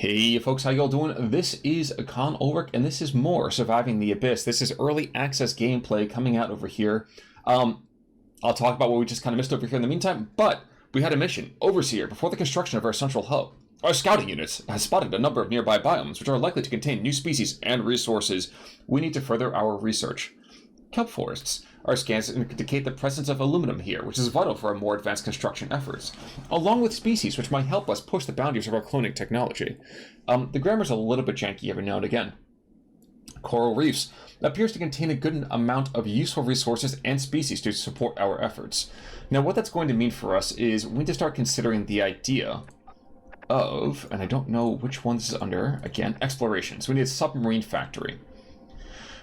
Hey folks, how y'all doing? This is Con Ulrich, and this is more Surviving the Abyss. This is early access gameplay coming out over here. I'll talk about what we just kind of missed over here in the meantime, but we had a mission, Overseer, before the construction of our central hub. Our scouting units has spotted a number of nearby biomes which are likely to contain new species and resources. We need to further our research. Kelp forests. Our scans indicate the presence of aluminum here, which is vital for our more advanced construction efforts, along with species which might help us push the boundaries of our cloning technology. The grammar's a little bit janky every now and again. Coral reefs appears to contain a good amount of useful resources and species to support our efforts. Now, what that's going to mean for us is we need to start considering the idea of, and I don't know which one this is under, again, exploration. So we need a submarine factory.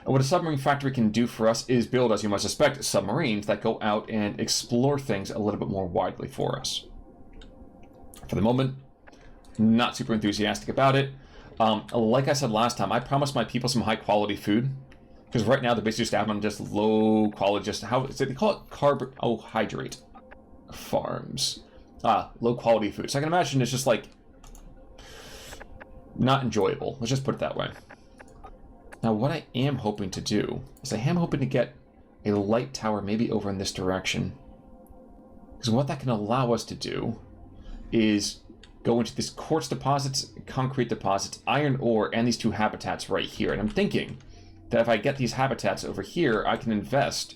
And what a submarine factory can do for us is build, as you might suspect, submarines that go out and explore things a little bit more widely for us. For the moment, not super enthusiastic about it. Like I said last time, I promised my people some high quality food, because right now they're basically just having just low quality, just how they call it carbohydrate farms. Low quality food. So I can imagine it's just like not enjoyable. Let's just put it that way. Now, what I am hoping to do is I am hoping to get a light tower maybe over in this direction. Because what that can allow us to do is go into these quartz deposits, concrete deposits, iron ore, and these two habitats right here. And I'm thinking that if I get these habitats over here, I can invest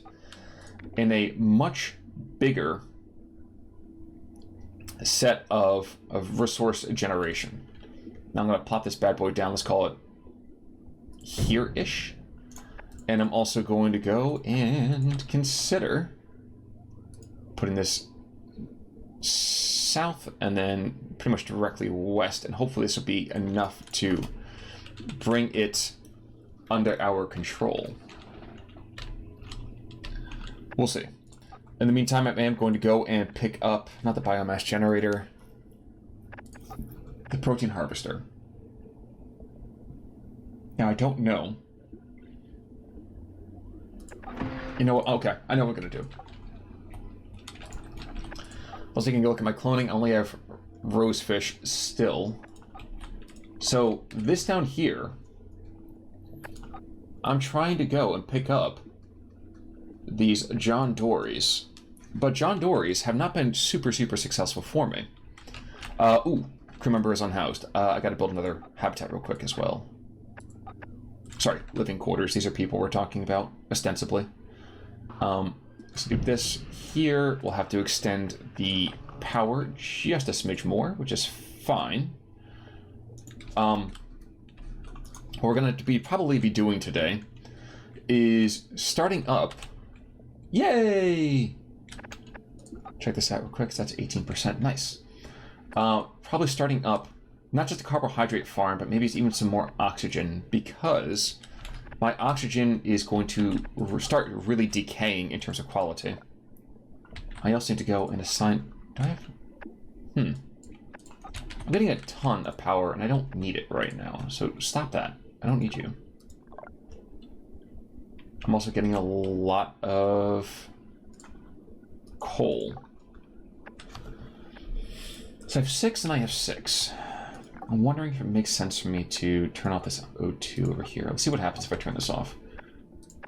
in a much bigger set of resource generation. Now I'm going to plop this bad boy down. Let's call it here-ish. And I'm also going to go and consider putting this south and then pretty much directly west, and hopefully this will be enough to bring it under our control. We'll see. In the meantime, I am going to go and pick up, not the biomass generator, the protein harvester. Now, I don't know. You know what? Okay, I know what we're going to do. Also, you can go look at my cloning. I only have rosefish still. So, this down here, I'm trying to go and pick up these John Dories. But John Dories have not been super successful for me. Crew member is unhoused. I got to build another habitat real quick as well. Sorry, living quarters. These are people we're talking about, ostensibly. Let's do this here. We'll have to extend the power just a smidge more, which is fine. What we're going to probably be doing today is starting up. Yay! Check this out real quick. That's 18%. Nice. Probably starting up not just a carbohydrate farm, but maybe it's even some more oxygen, because my oxygen is going to start really decaying in terms of quality. I also need to go and assign... Do I have... I'm getting a ton of power, and I don't need it right now, so stop that. I don't need you. I'm also getting a lot of coal. So I have 6 and I have 6. I'm wondering if it makes sense for me to turn off this O2 over here. Let's see what happens if I turn this off.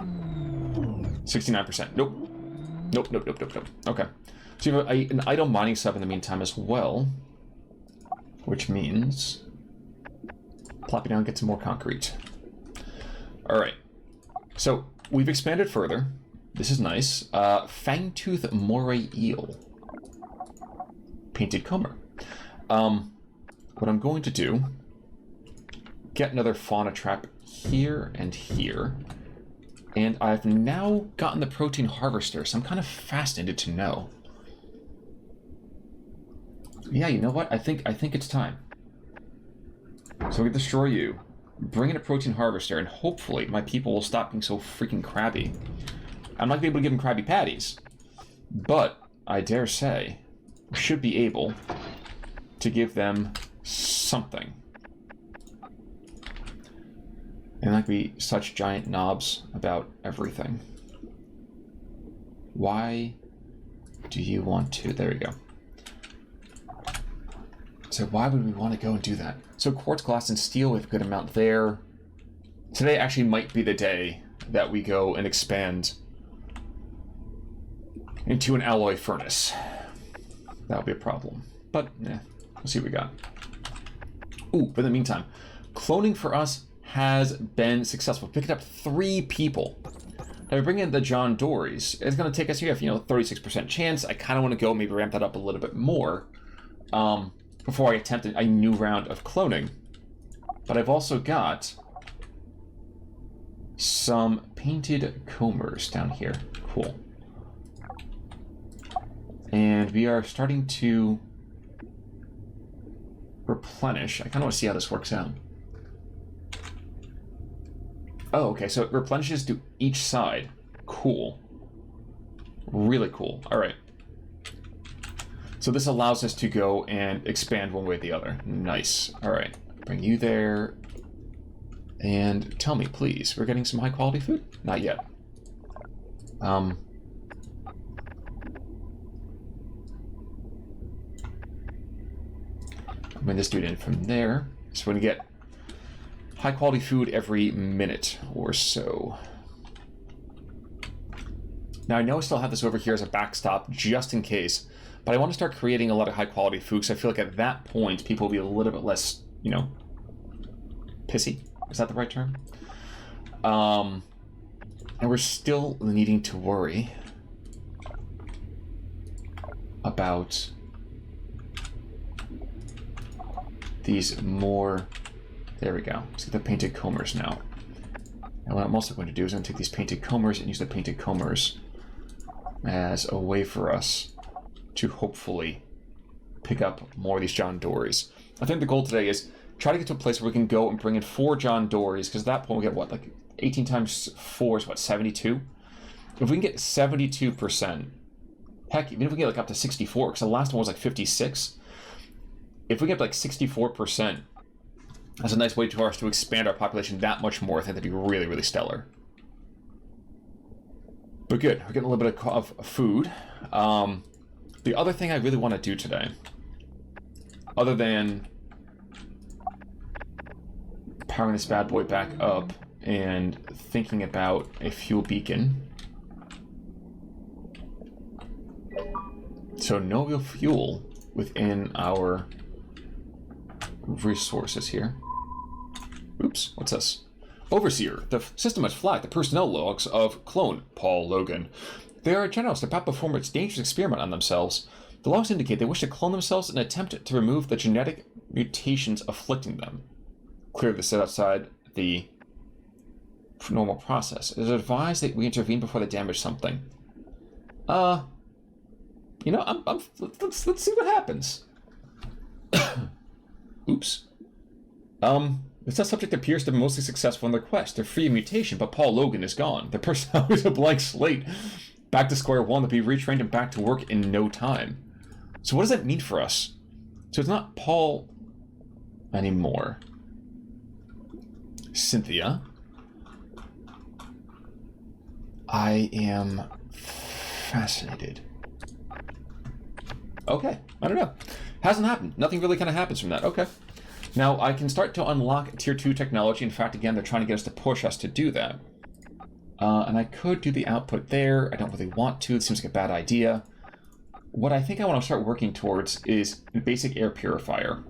69%. Nope. Nope. Okay. So you have an idle mining sub in the meantime as well, which means plop it down and get some more concrete. All right. So we've expanded further. This is nice. Fangtooth moray eel. Painted comber. What I'm going to do, get another fauna trap here and here, and I've now gotten the protein harvester, so I'm kind of fascinated to know. Yeah, you know what? I think it's time. So we destroy you, bring in a protein harvester, and hopefully my people will stop being so freaking crabby. I'm not going to be able to give them Krabby Patties, but I dare say we should be able to give them something. And not be such giant knobs about everything. Why do you want to? There you go. So why would we want to go and do that? So quartz, glass, and steel, we have a good amount there. Today actually might be the day that we go and expand into an alloy furnace. That'll be a problem. But, we'll see what we got. Ooh, but in the meantime, cloning for us has been successful. Picking up 3 people. Now we bring in the John Dory's. It's going to take us here, 36% chance. I kind of want to go maybe ramp that up a little bit more before I attempt a new round of cloning. But I've also got some painted combers down here. Cool. And we are starting to replenish. I kind of want to see how this works out. Oh, okay, so it replenishes to each side. Cool. Really cool. All right. So this allows us to go and expand one way or the other. Nice. All right. Bring you there. And tell me, please, we're getting some high-quality food? Not yet. Bring this dude in from there. So we're going to get high-quality food every minute or so. Now, I know I still have this over here as a backstop, just in case, but I want to start creating a lot of high-quality food, because I feel like at that point, people will be a little bit less, pissy. Is that the right term? And we're still needing to worry about these more... There we go. Let's get the painted combers now. And what I'm also going to do is I'm going to take these painted combers and use the painted combers as a way for us to hopefully pick up more of these John Dory's. I think the goal today is try to get to a place where we can go and bring in 4 John Dory's, because at that point we get, what, like 18 times 4 is, what, 72? If we can get 72%, heck, even if we get like up to 64, because the last one was like 56, if we get like 64%, that's a nice way for us to expand our population that much more. I think that'd be really, really stellar. But good, we're getting a little bit of food. The other thing I really want to do today, other than powering this bad boy back up and thinking about a fuel beacon. So no real fuel within our resources here. Oops, what's this? Overseer, the system has flagged the personnel logs of clone Paul Logan. They are generous about to perform its dangerous experiment on themselves. The logs indicate they wish to clone themselves in an attempt to remove the genetic mutations afflicting them. Clear the set outside the normal process. It is advised that we intervene before they damage something. Let's see what happens. Oops. This subject appears to be mostly successful in their quest. They're free of mutation, but Paul Logan is gone. The person is a blank slate. Back to square one, to be retrained and back to work in no time. So what does that mean for us? So it's not Paul anymore. Cynthia. I am fascinated. Okay, I don't know. Hasn't happened. Nothing really kind of happens from that. Okay. Now, I can start to unlock Tier 2 technology. In fact, again, they're trying to get us to push us to do that. And I could do the output there. I don't really want to. It seems like a bad idea. What I think I want to start working towards is a basic air purifier.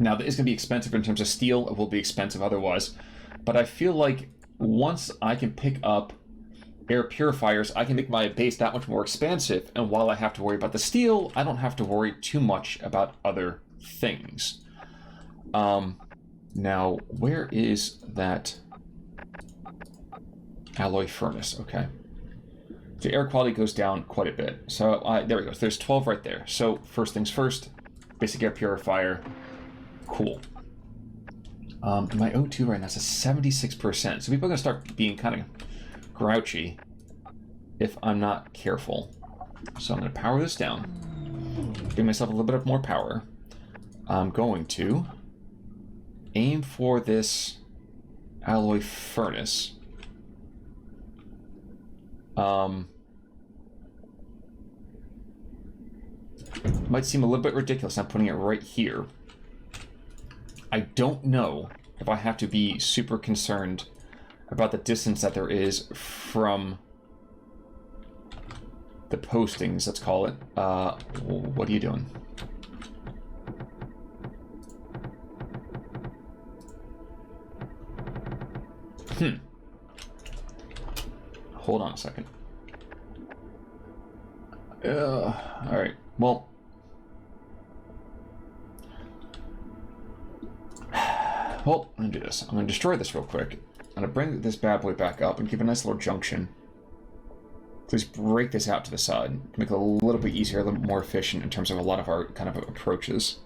Now, that is going to be expensive in terms of steel. It will be expensive otherwise. But I feel like once I can pick up air purifiers, I can make my base that much more expansive. And while I have to worry about the steel, I don't have to worry too much about other things. Now, where is that alloy furnace? Okay. The air quality goes down quite a bit. So there we go. So there's 12 right there. So first things first, basic air purifier. Cool. My O2 right now is at 76%. So people are going to start being kind of grouchy if I'm not careful. So I'm going to power this down. Give myself a little bit of more power. I'm going to aim for this alloy furnace. Might seem a little bit ridiculous. I'm putting it right here. I don't know if I have to be super concerned about the distance that there is from the postings, let's call it. What are you doing? Hold on a second. Alright, well... Well, I'm going to do this. I'm going to destroy this real quick. I'm going to bring this bad boy back up and give a nice little junction. Please break this out to the side to make it a little bit easier, a little more efficient in terms of a lot of our kind of approaches.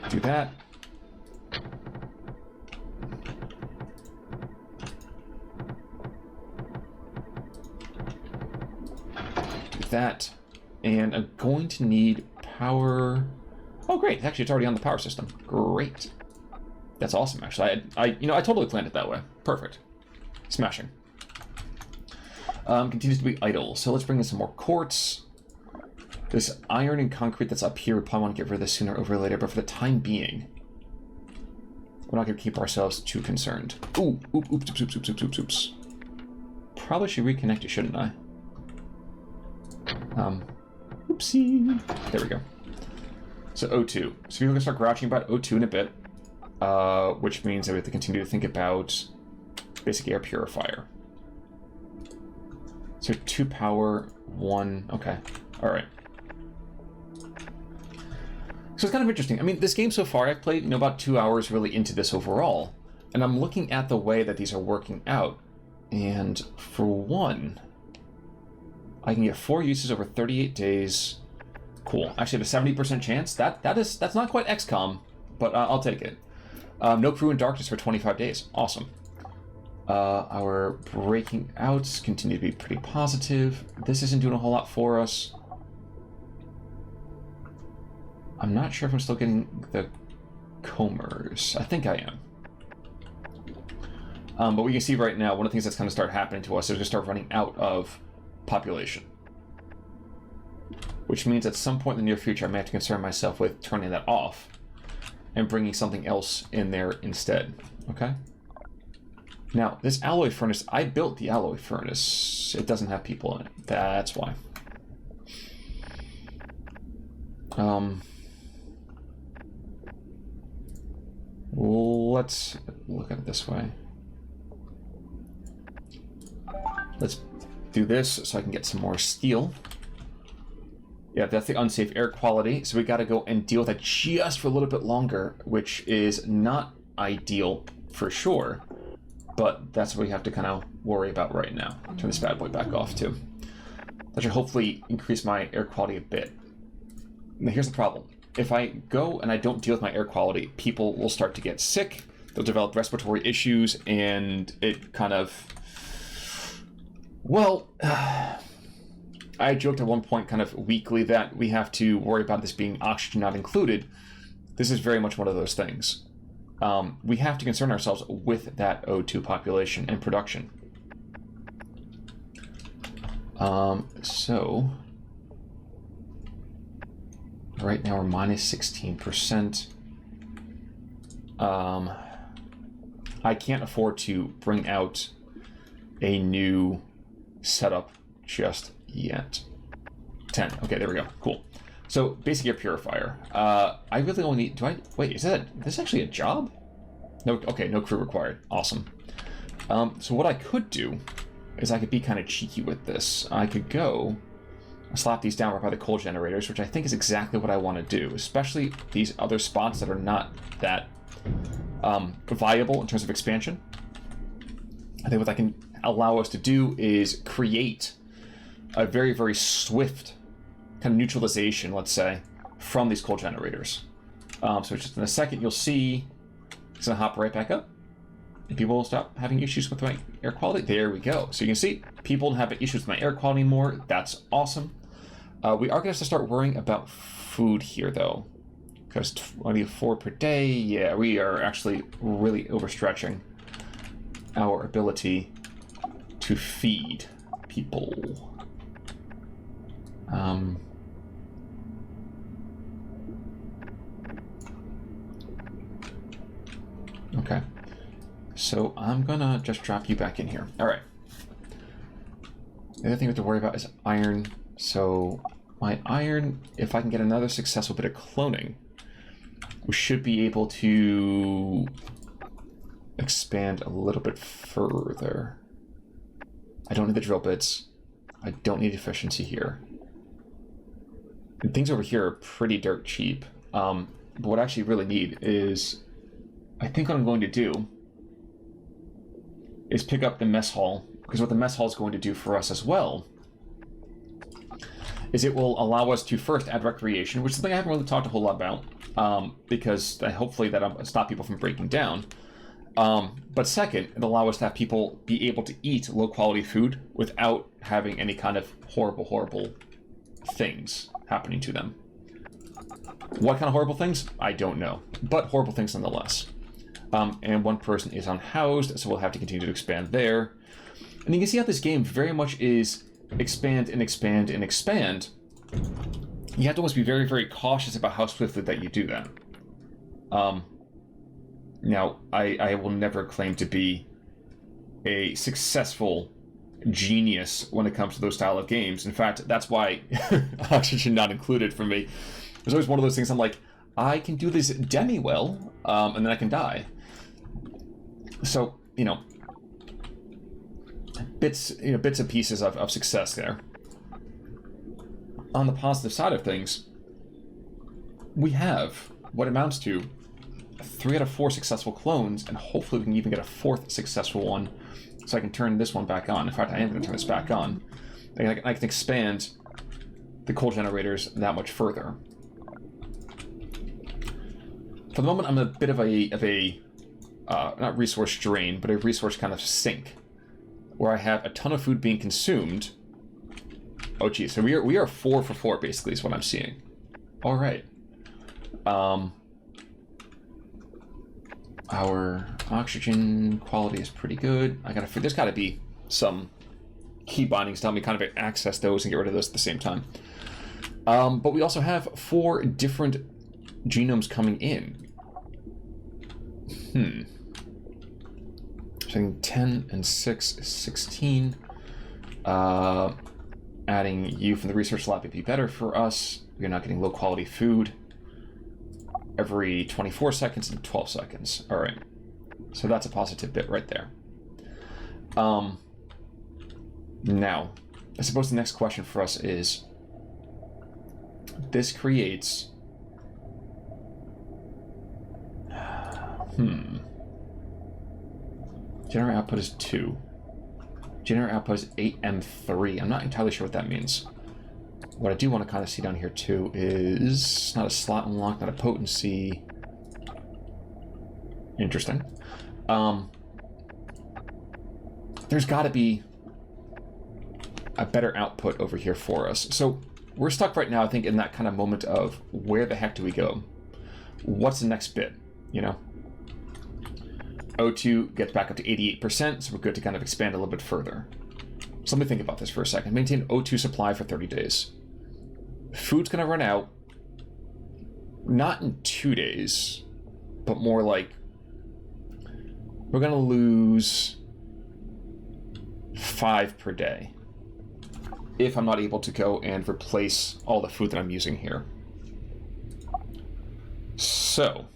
Do that. Do that. And I'm going to need power... Oh, great. Actually, it's already on the power system. Great. That's awesome, actually. I totally planned it that way. Perfect. Smashing. Continues to be idle. So let's bring in some more quartz. This iron and concrete that's up here, we probably want to get rid of this sooner or later, but for the time being, we're not going to keep ourselves too concerned. Ooh, oops. Probably should reconnect it, shouldn't I? Oopsie. There we go. So O2. So people are going to start grouching about O2 in a bit, which means that we have to continue to think about basic air purifier. So 2 power, 1... Okay. Alright. So it's kind of interesting. I mean, this game so far, I've played, about 2 hours really into this overall, and I'm looking at the way that these are working out, and for one, I can get 4 uses over 38 days. Cool. Actually, have a 70% chance. That's not quite XCOM, but I'll take it. No crew in darkness for 25 days. Awesome. Our breaking outs continue to be pretty positive. This isn't doing a whole lot for us. I'm not sure if I'm still getting the combers. I think I am. But we can see right now, one of the things that's going to start happening to us is we're going to start running out of population. Which means at some point in the near future, I may have to concern myself with turning that off and bringing something else in there instead. Okay? Now, this alloy furnace, I built the alloy furnace. It doesn't have people in it. That's why. Let's look at it this way. Let's do this so I can get some more steel. Yeah, that's the unsafe air quality, so we got to go and deal with that just for a little bit longer, which is not ideal for sure, but that's what we have to kind of worry about right now. Turn this bad boy back off too. That should hopefully increase my air quality a bit. Now here's the problem. If I go and I don't deal with my air quality, people will start to get sick, they'll develop respiratory issues, and it kind of... Well... I joked at one point kind of weakly that we have to worry about this being oxygen not included. This is very much one of those things. We have to concern ourselves with that O2 population and production. So... Right now we're minus 16%. I can't afford to bring out a new setup just yet. 10. Okay, there we go. Cool. So, basic air purifier. I really only need... Wait, is this actually a job? No, okay, no crew required. Awesome. So what I could do is I could be kind of cheeky with this. I could go... slap these down right by the coal generators, which I think is exactly what I want to do, especially these other spots that are not that viable in terms of expansion. I think what that can allow us to do is create a very, very swift kind of neutralization, let's say, from these coal generators. So just in a second, you'll see it's going to hop right back up. And people will stop having issues with my air quality. There we go. So you can see people don't have issues with my air quality anymore. That's awesome. We are going to have to start worrying about food here, though. Because 24 per day, yeah, we are actually really overstretching our ability to feed people. Okay. So I'm gonna just drop you back in here. All right. The other thing we have to worry about is iron. So my iron, if I can get another successful bit of cloning, we should be able to expand a little bit further. I don't need the drill bits. I don't need efficiency here. And things over here are pretty dirt cheap. But what I actually really need is, I think what I'm going to do is pick up the mess hall, because what the mess hall is going to do for us as well is it will allow us to first add recreation, which is something I haven't really talked a whole lot about, because hopefully that'll stop people from breaking down. But second, it'll allow us to have people be able to eat low-quality food without having any kind of horrible things happening to them. What kind of horrible things? I don't know, but horrible things nonetheless. And one person is unhoused, so we'll have to continue to expand there. And you can see how this game very much is expand and expand and expand. You have to almost be very, very cautious about how swiftly that you do that. Now, I will never claim to be a successful genius when it comes to those style of games. In fact, that's why oxygen not included for me. There's always one of those things I'm like, I can do this demi-well, and then I can die. So, bits and pieces of success there. On the positive side of things, we have what amounts to 3 out of 4 successful clones, and hopefully we can even get a 4th successful one, so I can turn this one back on. In fact, I am going to turn this back on. I can expand the coal generators that much further. For the moment, I'm in a bit of a not resource drain, but a resource kind of sink, where I have a ton of food being consumed. Oh, geez. So we are 4 for 4, basically, is what I'm seeing. All right. Our oxygen quality is pretty good. There's got to be some key bindings to help me kind of access those and get rid of those at the same time. But we also have 4 different genomes coming in. So 10 and 6 is 16. Adding you from the research lab would be better for us. We're not getting low quality food every 24 seconds and 12 seconds. All right. So that's a positive bit right there. Now, I suppose the next question for us is, this creates... Generator output is 2. Generator output is 8M3. I'm not entirely sure what that means. What I do want to kind of see down here too is not a slot unlock, not a potency. Interesting. There's got to be a better output over here for us. So we're stuck right now, I think, in that kind of moment of where the heck do we go? What's the next bit, O2 gets back up to 88%, so we're good to kind of expand a little bit further. So let me think about this for a second. Maintain O2 supply for 30 days. Food's going to run out, not in 2 days, but more like we're going to lose 5 per day if I'm not able to go and replace all the food that I'm using here. So,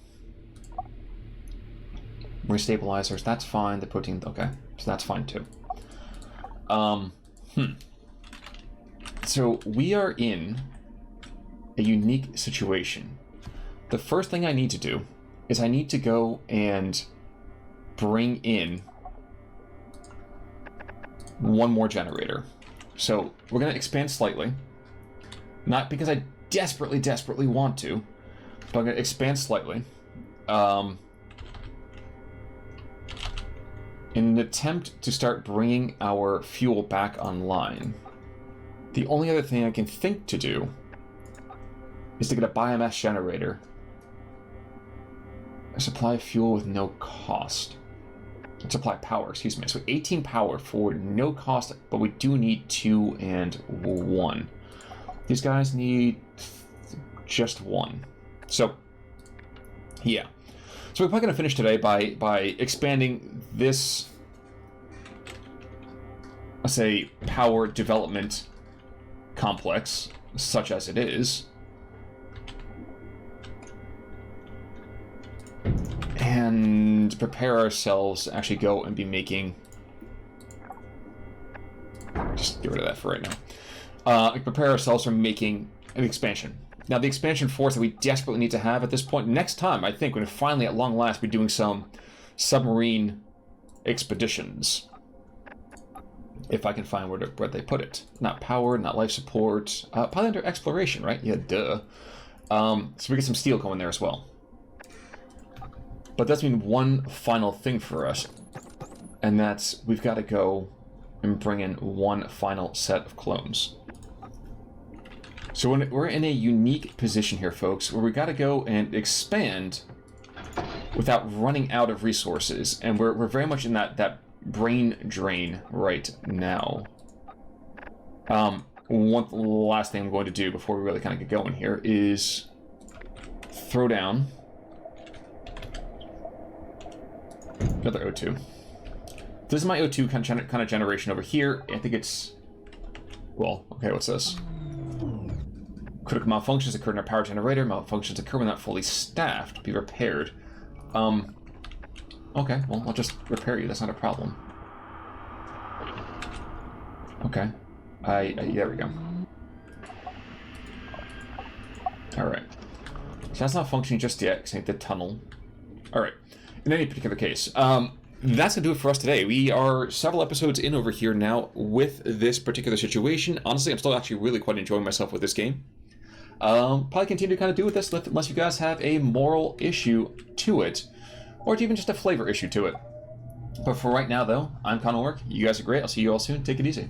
stabilizers, that's fine. The protein, okay, so that's fine too. So we are in a unique situation. The first thing I need to do is I need to go and bring in one more generator. So we're going to expand slightly. Not because I desperately want to, but I'm going to expand slightly. In an attempt to start bringing our fuel back online. The only other thing I can think to do is to get a biomass generator. A supply of fuel with no cost. Supply power, excuse me. So 18 power for no cost, but we do need 2 and 1. These guys need just one. So, yeah. So we're probably going to finish today by expanding this, let's say, power development complex, such as it is. And prepare ourselves to actually go and be making... Just get rid of that for right now. Prepare ourselves for making an expansion. Now, the expansion force that we desperately need to have at this point, next time, I think, when finally, at long last, we're doing some submarine expeditions. If I can find where they put it. Not power, not life support. Probably under exploration, right? Yeah, duh. So we get some steel going there as well. But that's mean one final thing for us. And that's, we've got to go and bring in one final set of clones. So we're in a unique position here, folks, where we got to go and expand without running out of resources. And we're very much in that brain drain right now. One last thing I'm going to do before we really kind of get going here is throw down another O2. This is my O2 kind of generation over here. I think it's... Well, okay, what's this? Critical malfunctions occur in our power generator. Malfunctions occur when not fully staffed. Be repaired. Okay, well, I'll just repair you. That's not a problem. Okay. There we go. Alright. So that's not functioning just yet, because I need the tunnel. Alright. In any particular case, that's going to do it for us today. We are several episodes in over here now with this particular situation. Honestly, I'm still actually really quite enjoying myself with this game. Probably continue to kind of do with this unless you guys have a moral issue to it, or even just a flavor issue to it. But for right now, though, I'm Connor. You guys are great. I'll see you all soon. Take it easy.